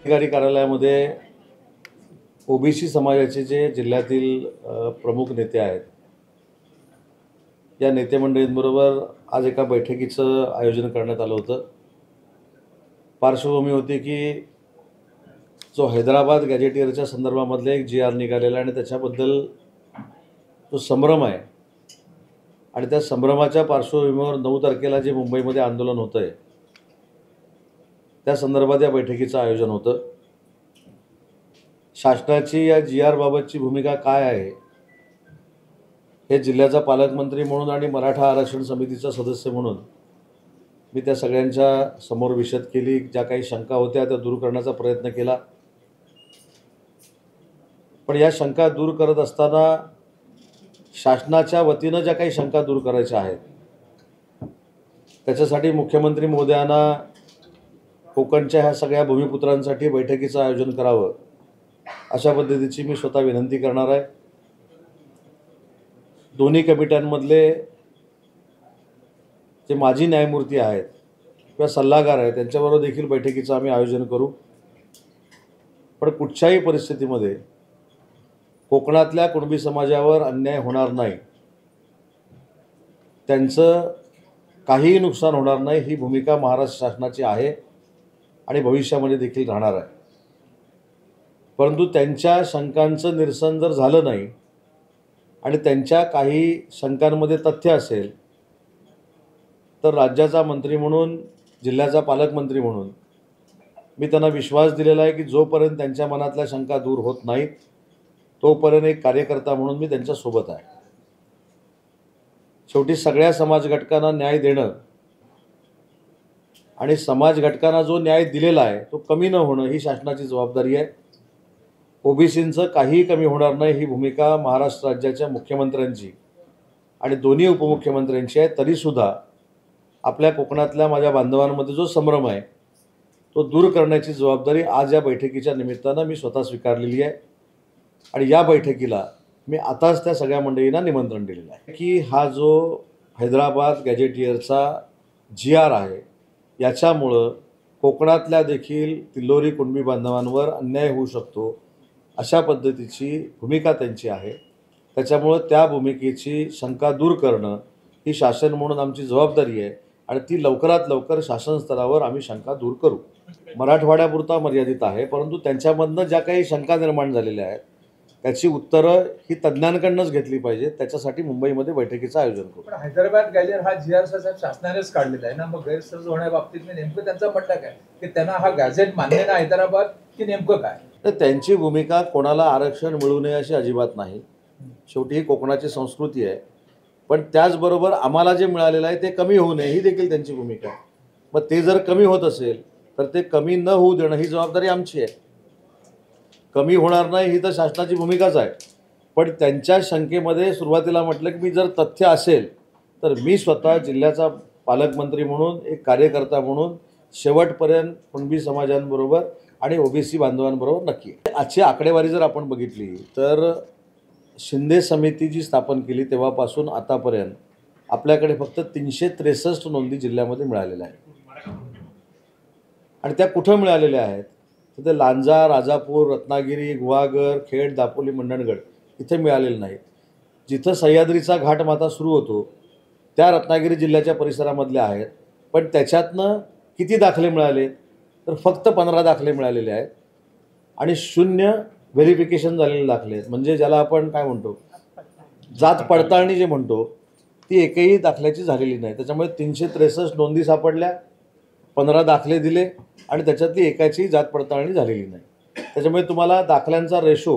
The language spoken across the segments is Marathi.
जिल्हाधिकारी कार्यालयामध्ये ओबीसी समाजाचे जे जिल्ह्यातील प्रमुख नेते आहेत या नेते मंडळींबरोबर आज एका बैठकीचं आयोजन करण्यात आलं होतं। पार्श्वभूमी होती की जो हैदराबाद गॅजेटियरच्या संदर्भामधले एक जी आर निघालेला आणि त्याच्याबद्दल जो संभ्रम आहे आणि त्या संभ्रमाच्या पार्श्वभूमीवर 9 तारखेला जे मुंबईमध्ये आंदोलन होतं आहे त्या संदर्भात या बैठकीचं आयोजन होतं। शासनाची या जी आर बाबतची भूमिका काय आहे हे जिल्ह्याचा पालकमंत्री म्हणून आणि मराठा आरक्षण समितीचा सदस्य म्हणून मी त्या सगळ्यांच्या समोर विशद केली। ज्या काही शंका होत्या त्या दूर करण्याचा प्रयत्न केला, पण या शंका दूर करत असताना शासनाच्या वतीनं ज्या काही शंका दूर करायच्या आहेत त्याच्यासाठी मुख्यमंत्री महोदयांना कोकणच्या ह्या सगळ्या भूमिपुत्रांसाठी बैठकीचं आयोजन करावं अशा पद्धतीची मी स्वतः विनंती करणार आहे। दोन्ही कमिट्यांमधले जे माजी न्यायमूर्ती आहेत किंवा सल्लागार आहेत त्यांच्याबरोबर देखील बैठकीचं आम्ही आयोजन करू। पण कुठच्याही परिस्थितीमध्ये कोकणातल्या कुणबी समाजावर अन्याय होणार नाही, त्यांचं काहीही नुकसान होणार नाही ही भूमिका महाराष्ट्र शासनाची आहे आणि भविष्यामध्ये देखील राहणार आहे। परंतु त्यांच्या शंकांचं निरसन जर झालं नाही आणि त्यांच्या काही शंकांमध्ये तथ्य असेल तर राज्याचा मंत्री म्हणून, जिल्ह्याचा पालकमंत्री म्हणून मी त्यांना विश्वास दिलेला आहे की जोपर्यंत त्यांच्या मनातल्या शंका दूर होत नाहीत तोपर्यंत एक कार्यकर्ता म्हणून मी त्यांच्यासोबत आहे। शेवटी सगळ्या समाज घटकांना न्याय देणं आणि समाज घटकांना जो न्याय दिलेला आहे तो कमी न होणं ही शासनाची जबाबदारी आहे। ओबीसींचं काहीही कमी होणार नाही ही भूमिका महाराष्ट्र राज्याच्या मुख्यमंत्र्यांची आणि दोन्ही उपमुख्यमंत्र्यांची आहे। तरीसुद्धा आपल्या कोकणातल्या माझ्या बांधवांमध्ये जो संभ्रम आहे तो दूर करण्याची जबाबदारी आज या बैठकीच्या निमित्तानं मी स्वतः स्वीकारलेली आहे आणि या बैठकीला मी आताच त्या सगळ्या मंडळींना निमंत्रण दिलेलं आहे की हा जो हैदराबाद गॅजेटियरचा जी आर आहे याच्यामुळं कोकणातल्या देखील तिल्लोरी कुणबी बांधवांवर अन्याय होऊ शकतो अशा पद्धतीची भूमिका त्यांची आहे। त्याच्यामुळं त्या भूमिकेची शंका दूर करणं ही शासन म्हणून आमची जबाबदारी आहे आणि ती लवकरात लवकर शासन स्तरावर आम्ही शंका दूर करू। मराठवाड्यापुरता मर्यादित आहे, परंतु त्यांच्यामधनं ज्या काही शंका निर्माण झालेल्या आहेत त्याची उत्तरं ही तज्ज्ञांकडूनच घेतली पाहिजे। त्याच्यासाठी मुंबईमध्ये बैठकीचं आयोजन करू। पण हैदराबाद गॅजेट हा जी आर साहेब शासनानेच काढलेला आहे ना, मग गैरसमज होण्याबाबतीत नेमकं त्यांचं म्हणणं काय की त्यांना हा गॅजेट मान्य ना हैदराबाद की नेमकं काय? तर त्यांची भूमिका कोणाला आरक्षण मिळू नये अशी अजिबात नाही। शेवटी ही कोकणाची संस्कृती आहे, पण त्याचबरोबर आम्हाला जे मिळालेलं आहे ते कमी होऊ नये ही देखील त्यांची भूमिका आहे। मग ते जर कमी होत असेल तर ते कमी न होऊ देणं ही जबाबदारी आमची आहे। कमी होणार नाही ही तर शासनाची भूमिकाच आहे, पण त्यांच्या शंकेमध्ये सुरुवातीला म्हटलं की मी जर तथ्य असेल तर मी स्वतः जिल्ह्याचा पालकमंत्री म्हणून, एक कार्यकर्ता म्हणून शेवटपर्यंत कुणबी समाजांबरोबर आणि ओबीसी बांधवांबरोबर नक्की। आजची आकडेवारी जर आपण बघितली तर शिंदे समिती जी स्थापन केली तेव्हापासून आतापर्यंत आपल्याकडे फक्त 363 नोंदी जिल्ह्यामध्ये मिळालेल्या आहेत आणि त्या कुठं मिळालेल्या आहेत तर ते लांजा, राजापूर, रत्नागिरी, गुहागर, खेड, दापोली, मंडणगड इथे मिळालेले नाहीत। जिथं सह्याद्रीचा घाटमाता सुरू होतो त्या रत्नागिरी जिल्ह्याच्या परिसरामधल्या आहेत, पण त्याच्यातनं किती दाखले मिळाले तर फक्त 15 दाखले मिळालेले आहेत आणि 0 व्हेरिफिकेशन झालेले दाखले आहेत। म्हणजे ज्याला आपण काय म्हणतो जात पडताळणी जे म्हणतो ती एकही दाखल्याची झालेली नाही। त्याच्यामुळे 363 नोंदी सापडल्या, 15 दाखले दिले आणि त्याच्यातली एकाची जात पडताळणी झालेली नाही। त्याच्यामुळे तुम्हाला दाखल्यांचा रेशो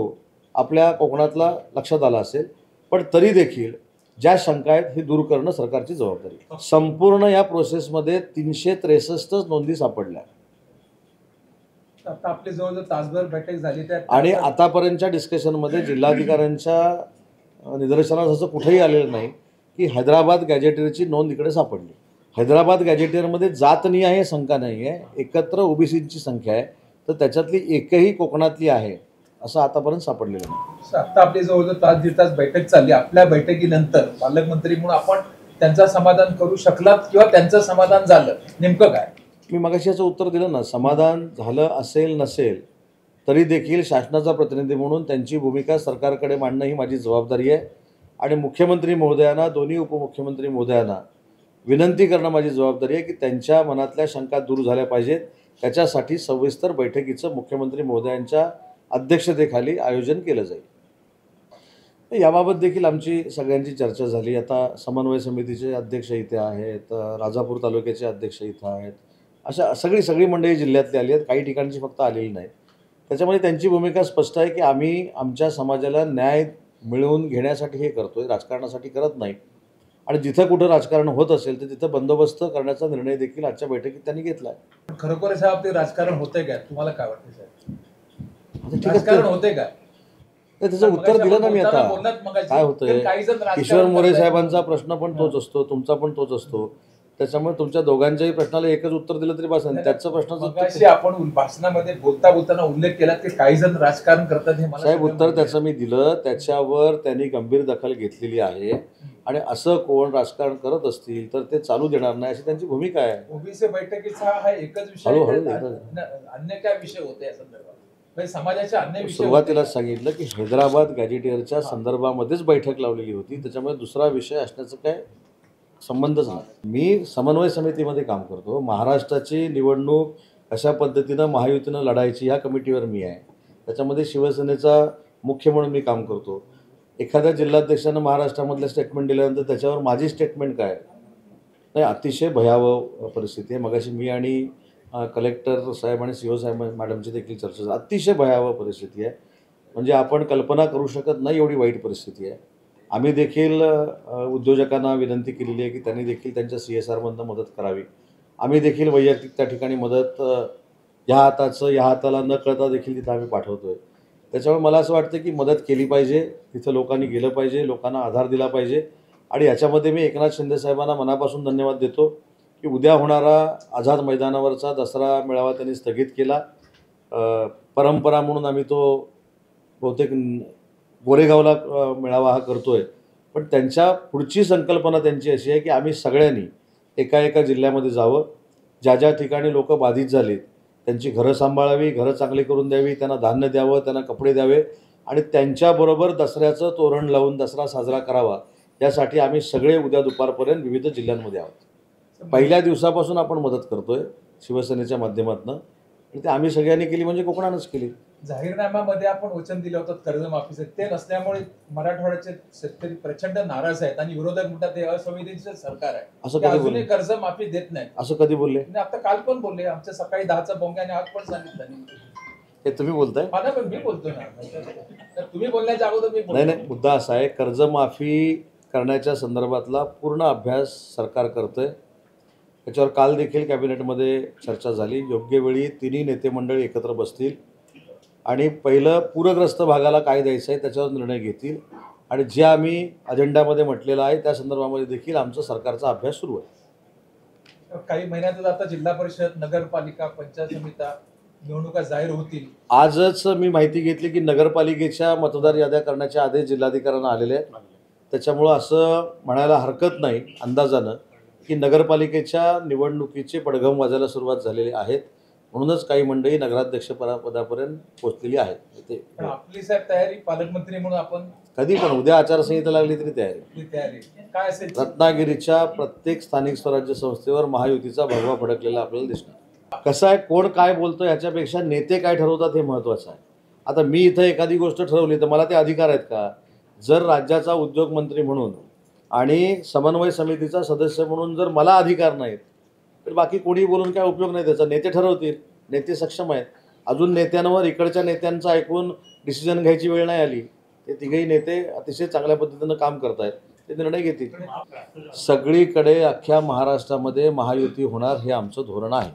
आपल्या कोकणातला लक्षात आला असेल, पण तरी देखील ज्या शंका आहेत ही दूर करणं सरकारची जबाबदारी आहे। संपूर्ण या प्रोसेसमध्ये 363 नोंदी सापडल्या आता आपली जवळजवळ तासभर बैठक झाली आणि आतापर्यंतच्या डिस्कशनमध्ये जिल्हाधिकाऱ्यांच्या निदर्शनास असं कुठेही आलेलं नाही की हैदराबाद गॅजेटियरची नोंद इकडे सापडली। हैदराबाद गॅजेटियरमध्ये जातनीय आहे शंका नाही आहे, एकत्र ओबीसीची संख्या आहे, तर त्याच्यातली एकही कोकणातली आहे असं आतापर्यंत सापडलेलं नाही। आता आपली जवळजवळ तास दीड तास बैठक चालली। आपल्या बैठकीनंतर पालकमंत्री म्हणून आपण त्यांचं समाधान करू शकलात किंवा त्यांचं समाधान झालं नेमकं काय? मी मगाशी याचं उत्तर दिलं ना. समाधान झालं असेल नसेल तरी देखील शासनाचा प्रतिनिधी म्हणून त्यांची भूमिका सरकारकडे मांडणं ही माझी जबाबदारी आहे आणि मुख्यमंत्री महोदयांना, दोन्ही उपमुख्यमंत्री महोदयांना विनंती करणं माझी जबाबदारी आहे की त्यांच्या मनातल्या शंका दूर झाल्या पाहिजेत. त्याच्यासाठी सविस्तर बैठकीचं मुख्यमंत्री महोदयांच्या अध्यक्षतेखाली आयोजन केलं जाईल. याबाबत देखील आमची सगळ्यांची चर्चा झाली. आता समन्वय समितीचे अध्यक्ष इथे आहेत, राजापूर तालुक्याचे अध्यक्ष इथं आहेत, अशा सगळी मंडळी जिल्ह्यातली आली आहेत, काही ठिकाणची फक्त आलेली नाही. त्याच्यामध्ये त्यांची भूमिका स्पष्ट आहे की आम्ही आमच्या समाजाला न्याय मिळवून घेण्यासाठी हे करतोय, राजकारणासाठी करत नाही. आणि जिथं कुठं राजकारण होत असेल तर तिथं बंदोबस्त करण्याचा निर्णय देखील आजच्या बैठकीत त्यांनी घेतला आहे. पण खरोखर साहेब ते राजकारण होतंय काय, तुम्हाला काय वाटतं साहेब? आता ठीक आहे, राजकारण होते काय? त्याचं उत्तर दिलं ना मी. आता काय होतंय, किशोर मोरे साहेबांचा प्रश्न पण तोच असतो, तुमचा पण तोच असतो. त्याच्यामुळे तुमच्या दोघांच्याही प्रश्नाला एकच उत्तर दिलं तरी बस. त्याचं प्रश्नाचं आपण भाषणामध्ये बोलताना उल्लेख केला की काही जण राजकारण करतात हे मला साहेब उत्तर त्याचं मी दिलं. त्याच्यावर त्यांनी गंभीर दखल घेतलेली आहे आणि असं कोण राजकारण करत असतील तर ते चालू देणार नाही अशी त्यांची भूमिका आहे. ओबीसी बैठकीचा हा एकच विषय, अन्य काय विषय होते या संदर्भात? समाजाचे अन्य विषय. सुरुवातीलाच सांगितलं की हैदराबाद गॅजेटियरच्या संदर्भामध्येच बैठक लावलेली होती, त्याच्यामुळे दुसरा विषय असण्याचं काय संबंधच नाही. मी समन्वय समितीमध्ये काम करतो. महाराष्ट्राची निवडणूक कशा पद्धतीनं महायुतीनं लढायची ह्या कमिटीवर मी आहे. त्याच्यामध्ये शिवसेनेचा मुख्य म्हणून मी काम करतो. एखाद्या जिल्हाध्यक्षानं महाराष्ट्रामधलं स्टेटमेंट दिल्यानंतर त्याच्यावर माझी स्टेटमेंट काय नाही. अतिशय भयावह परिस्थिती आहे. मगाशी मी आणि कलेक्टर साहेब आणि CO साहेब मॅडमची देखील चर्चा झाली. अतिशय भयावह परिस्थिती आहे, म्हणजे आपण कल्पना करू शकत नाही एवढी वाईट परिस्थिती आहे. आम्ही देखील उद्योजकांना विनंती केलेली आहे की त्यांनी देखील त्यांच्या CSRमधनं मदत करावी. आम्ही देखील वैयक्तिक त्या ठिकाणी मदत ह्या हाताला न कळता देखील तिथं आम्ही पाठवतोय. त्याच्यामुळे मला असं वाटतं की मदत केली पाहिजे, तिथं लोकांनी गेलं पाहिजे, लोकांना आधार दिला पाहिजे. आणि याच्यामध्ये मी एकनाथ शिंदे साहेबांना मनापासून धन्यवाद देतो की उद्या होणारा आझाद मैदानावरचा दसरा मेळावा त्यांनी स्थगित केला. परंपरा म्हणून आम्ही तो बहुतेक गोरेगावला मेळावा हा करतोय. पण त्यांच्या पुढची संकल्पना त्यांची अशी आहे की आम्ही सगळ्यांनी एका जिल्ह्यामध्ये जावं, ज्या ज्या ठिकाणी लोक बाधित झालीत त्यांची घरं सांभाळावी, घरं चांगली करून द्यावी, त्यांना धान्य द्यावं, त्यांना कपडे द्यावे आणि त्यांच्याबरोबर दसऱ्याचं तोरण लावून दसरा साजरा करावा. यासाठी आम्ही सगळे उद्या दुपारपर्यंत विविध जिल्ह्यांमध्ये आहोत. पहिल्या दिवसापासून आपण मदत करतोय शिवसेनेच्या माध्यमातून आणि ते आम्ही सगळ्यांनी केली म्हणजे कोकणानंच केली. जाहीरनाम्यामध्ये आपण वचन दिलं होतं कर्जमाफीचं, ते नसल्यामुळे मराठवाड्याचे शेतकरी प्रचंड नाराज आहेत आणि विरोधक म्हणतात ते असंवेदनशील सरकार आहे, असं कधी अजूनही कर्जमाफी देत नाही. असं कधी बोलले? आता काल पण बोलले, आमच्या सकाळी 10चा बोंग्याने आज पण सांगितलं. हे तुम्ही बोलताय? पण मी बोलतो ना, तर तुम्ही बोलण्याच्या अगोदर मी बोलतो. नाही, मुद्दा असा आहे, कर्जमाफी करण्याच्या संदर्भातला पूर्ण अभ्यास सरकार करतंय. त्याच्यावर काल देखील कॅबिनेटमध्ये चर्चा झाली. योग्य वेळी तिन्ही नेते मंडळी एकत्र बसतील आणि पहिलं पूरग्रस्त भागाला काय द्यायचं आहे त्याच्यावर निर्णय घेतील आणि जे आम्ही अजेंडामध्ये म्हटलेलं आहे त्या संदर्भामध्ये देखील आमचा सरकारचा अभ्यास सुरू आहे. काही महिन्यातच आता जिल्हा परिषद, नगरपालिका, पंचायत समित्या निवडणुका जाहीर होतील. आजच मी माहिती घेतली की नगरपालिकेच्या मतदार याद्या करण्याचे आदेश जिल्हाधिकाऱ्यांना आलेले आहेत. त्याच्यामुळं असं म्हणायला हरकत नाही अंदाजानं की नगरपालिकेच्या निवडणुकीचे पडघम वाजायला सुरुवात झालेली आहेत. म्हणूनच काही मंडळी नगराध्यक्ष पदापर्यंत पोहोचलेली आहेत. पण आपली साहेब तयारी, पालकमंत्री म्हणून आपण कधी पण उद्या आचारसंहिता लागली तरी तयारी काय असेल? रत्नागिरीच्या प्रत्येक स्थानिक स्वराज्य संस्थेवर महायुतीचा भगवा फडकलेला आपल्याला दिसणार. कसं आहे, कोण काय बोलतो याच्यापेक्षा नेते काय ठरवतात हे महत्त्वाचं आहे. आता मी इथं एखादी गोष्ट ठरवली तर मला ते अधिकार आहेत का? जर राज्याचा उद्योगमंत्री म्हणून आणि समन्वय समितीचा सदस्य म्हणून जर मला अधिकार नाहीत तर बाकी कोणी बोलून काय उपयोग नाही त्याचा. नेते ठरवतील, नेते सक्षम आहेत. अजून नेत्यांवर इकडच्या नेत्यांचं ऐकून डिसिजन घ्यायची वेळ नाही आली. ते तिघही नेते अतिशय चांगल्या पद्धतीनं काम करत आहेत, ते निर्णय घेतील. सगळीकडे अख्ख्या महाराष्ट्रामध्ये महायुती होणार हे आमचं धोरण आहे.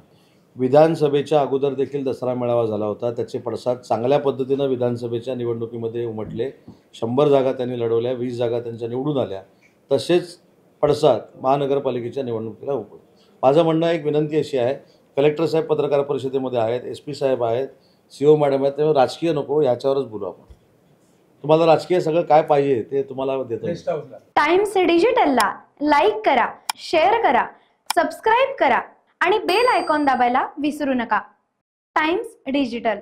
विधानसभेच्या अगोदर देखील दसरा मेळावा झाला होता, त्याचे पडसाद चांगल्या पद्धतीनं विधानसभेच्या निवडणुकीमध्ये उमटले. 100 जागा त्यांनी लढवल्या, 20 जागा त्यांच्या निवडून आल्या. तसेच पडसाद महानगरपालिकेच्या निवडणुकीला उमटले. माझं म्हणणं एक विनंती अशी आहे, कलेक्टर साहेब पत्रकार परिषदेमध्ये आहेत, SP साहेब आहेत, CO मॅडम आहेत, त्यामुळे राजकीय नको, ह्याच्यावरच बोलू आपण. तुम्हाला राजकीय सगळं काय पाहिजे ते तुम्हाला देतो. टाइम्स डिजिटलला लाईक करा, शेअर करा, सबस्क्राईब करा आणि बेल आयकॉन दाबायला विसरू नका. Times digital.